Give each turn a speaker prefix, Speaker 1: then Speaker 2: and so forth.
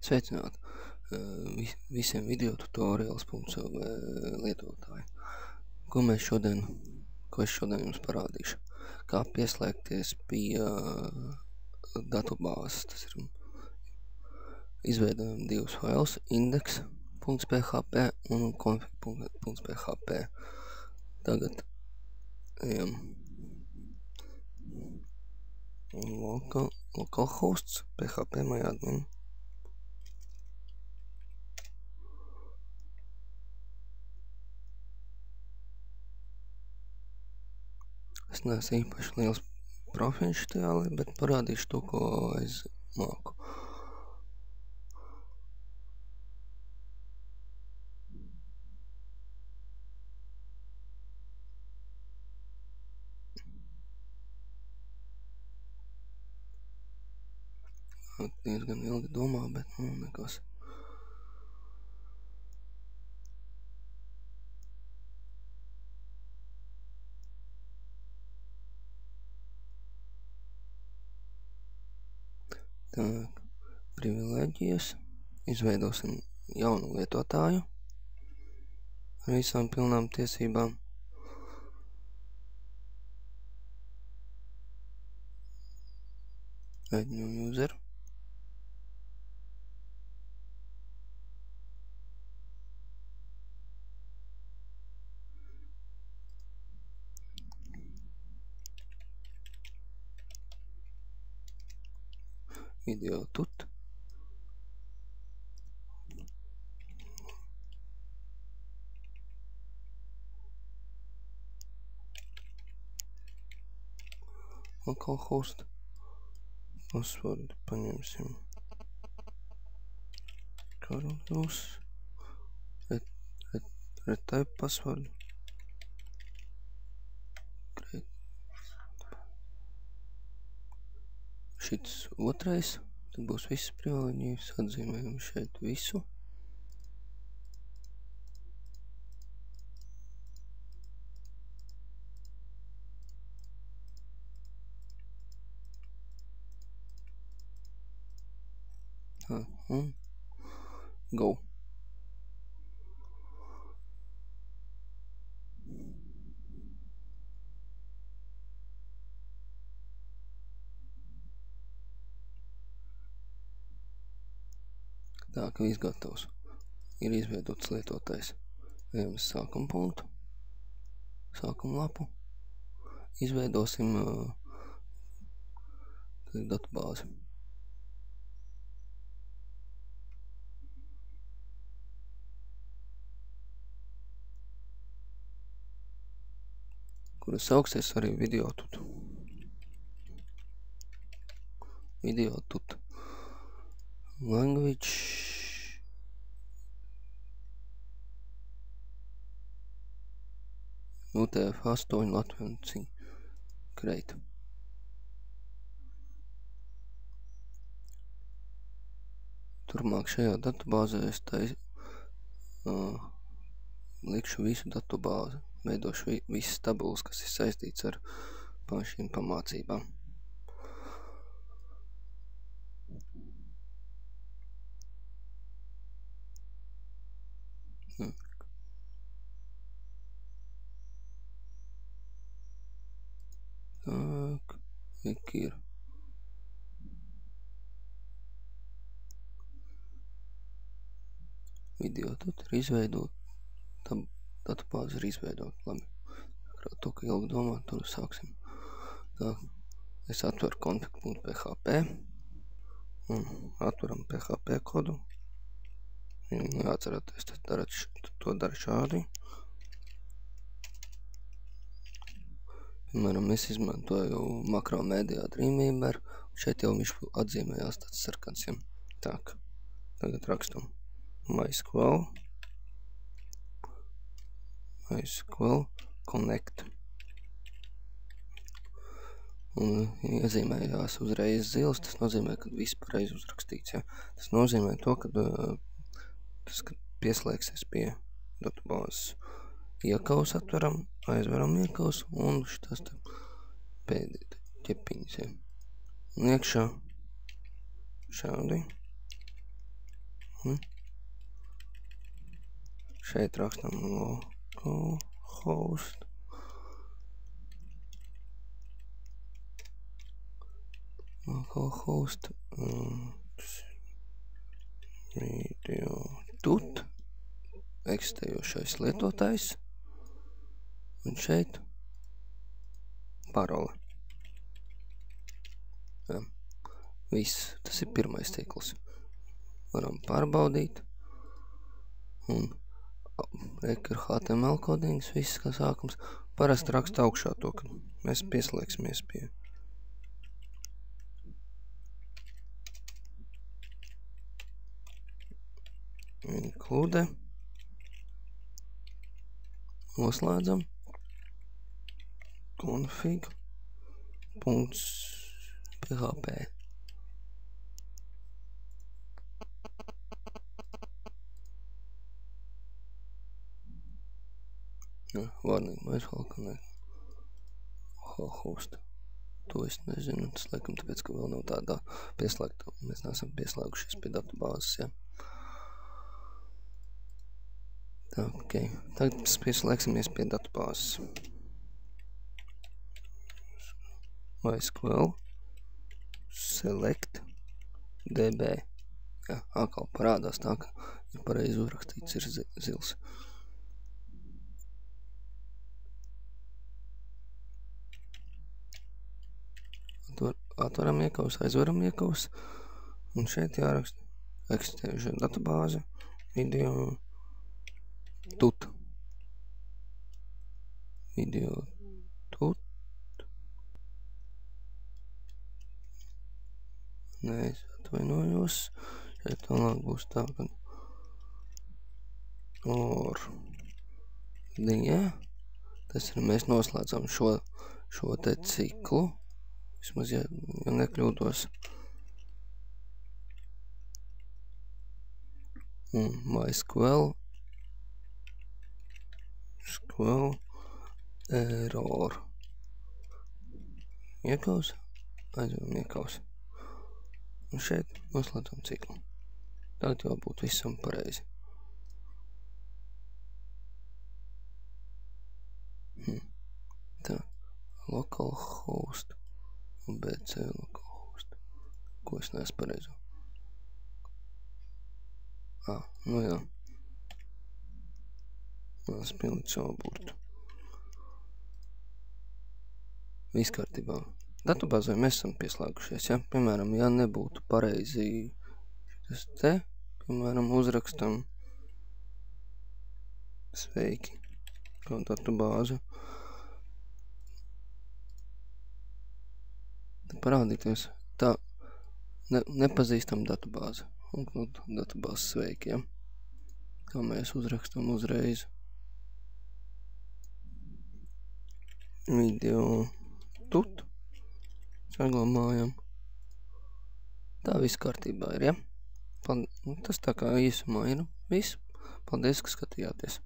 Speaker 1: Sveicināti visiem video tutorials.lv lietotāji. Ko es šodien jums parādīšu? Kā pieslēgties pie datubāzes. Tas ir izveidojam divus failus, index.php un config.php. Tagad ejam localhosts, php myadmin. Es neesmu īpaši liels profesionāli, bet parādīšu to, ko es māku. Diezgan ilgi domā, bet nekas. Tā, privilēģijas. Izveidosim jaunu lietotāju ar visām pilnām tiesībām. Add new user. Video tut. Localhost. Password paņemsim. Carlos. Retype password. Šits otrais. Tad būs viss privileģijas. Atzīmējam šeit visu. Un go. Tā, ka viss gatavs. Ir izveidots lietotais. Ejam uz sākuma punktu. Sākuma lapu. Izveidosim datubāzi. Kura sauksies arī video tut. Video tut. Language. UTF-8 Latvian C. Great. Turmāk šajā datubāzē es likšu visu datubāzi. Veidošu visas tabulas, kas ir saistīts ar šīm pamācībām. Tak, ir. Video tad ir izveidot. Datubāze ir izveidot. Labi. To, ka ilgi domā, tur sāksim. Tā, es atveru config.php un atveram PHP kodu. Jāatcerēties, to dara šādi. Piemēram, es izmantoju Makromedia Dreamweaver. Šeit jau viņš atzīmējās tāds sarkans. Tā, tagad rakstam MySQL connect. Un iezīmējās uzreiz zils, tas nozīmē, ka viss pareizi uzrakstīts. Ja? Tas nozīmē to, ka pieslēgsies pie datubāzes. Iekavus atveram, aizveram iekavus un šitas pēdīt ķepiņas. Ja? Un iekšā šādi. Šeit rakstam localhost. Localhost video tut eksistējošais lietotājs un šeit parole. Jā. Viss, tas ir pirmais tīkls. Varam pārbaudīt un ir HTML kodings, viss kā sākums. Parasti raksta augšā to, ka mēs pieslēgsimies pie include, noslēdzam, config.php. Warning, mēs vēl localhost. To es nezinu, tas laikam tāpēc, ka vēl nav tādā pieslēgta. Mēs neesam pieslēgušies pie datubāzes, ja. Tā, ok. Tagad mēs pieslēgsimies pie datubāzes. MySQL select db. Jā, atkal parādās tā, ka ir pareizi uzrakstīts, ir zils. Atveram iekavus, aizveram iekavus. Un šeit jāraksta eksistējušā datubāze, video tut. Video tut. Nē, es atvainojos. Šeit tālāk būs tā, ka tas ir mēs noslēdzam šo te ciklu. Vismaz, ja nekļūdos. Un MySQL error. Iekavs, aizveram iekavs. Un šeit noslēdzam ciklu. Tagad jau būtu visam pareizi. Tā, localhost un BC localhost. Ko es neesmu pareizo? Nu jā. Es pilnīt savu burtu. Viss kārtībā. Datubāzē mēs esam pieslēgušies, ja? Piemēram, ja nebūtu pareizi šis te, piemēram, uzrakstam sveiki, kā datubāze. Tad parādīties tā nepazīstam datubāze. Un datubāze sveiki, ja? Kā mēs uzrakstam uzreiz. Video tut. Saglabājam. Tā viss kārtībā ir, ja? Tas tā kā īsumā ir viss. Paldies, ka skatījāties.